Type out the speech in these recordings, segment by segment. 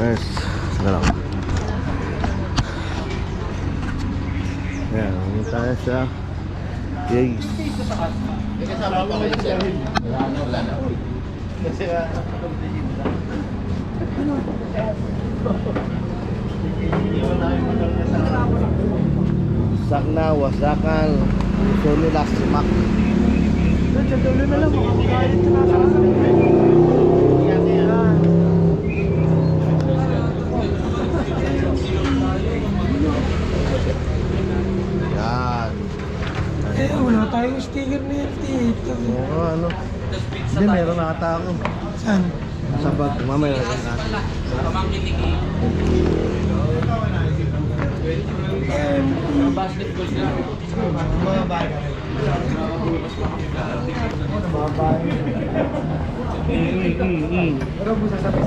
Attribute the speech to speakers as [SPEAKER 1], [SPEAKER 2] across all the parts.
[SPEAKER 1] Guys, saka lang. Ayan, ngayon tayo sa Yays.
[SPEAKER 2] Kasama pa kayo sir. Wala na. Kasi
[SPEAKER 1] Wasak na, wasakan. Gusto nila simak.
[SPEAKER 3] Sa dulo na lang, makakain ka na sa
[SPEAKER 1] Yan.
[SPEAKER 3] Eh, wala tayong sticker na yan, tito.
[SPEAKER 1] Oo, ano. Hindi, meron na ata ako.
[SPEAKER 3] Saan?
[SPEAKER 1] Sa bag, mamaya lang natin.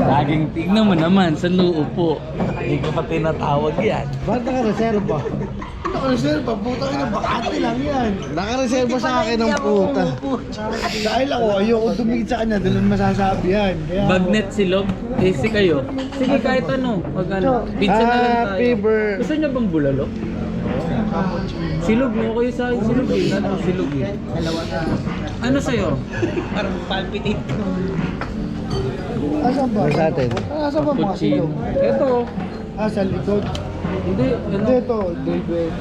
[SPEAKER 4] Laging tignan mo naman sa uupo. Hindi ko pa tinatawag yan.
[SPEAKER 1] Bakit naka-reserva?
[SPEAKER 3] Naka-reserve, puta ka na, bakante lang yan.
[SPEAKER 1] Naka-reserva sa akin ng puta.
[SPEAKER 3] Dahil ako, ayoko dumikit sa kanya, dahil masasabi yan. Kaya
[SPEAKER 4] Bagnet silog, easy kayo. Sige kahit ano, wag ano. Pizza na lang tayo.
[SPEAKER 1] Happy birthday.
[SPEAKER 4] Gusto niyo bang bulalo? Silog mo kayo sa akin, silog eh. Ano, silog eh. Ano sa'yo? Parang palpitate.
[SPEAKER 3] Asan ba?
[SPEAKER 1] Sa atin.
[SPEAKER 3] Asan ba mga
[SPEAKER 4] Kuchino.
[SPEAKER 3] silong?
[SPEAKER 4] Ito.
[SPEAKER 3] Ah, sa likod.
[SPEAKER 4] Hindi, ano.
[SPEAKER 3] Hindi ito, David.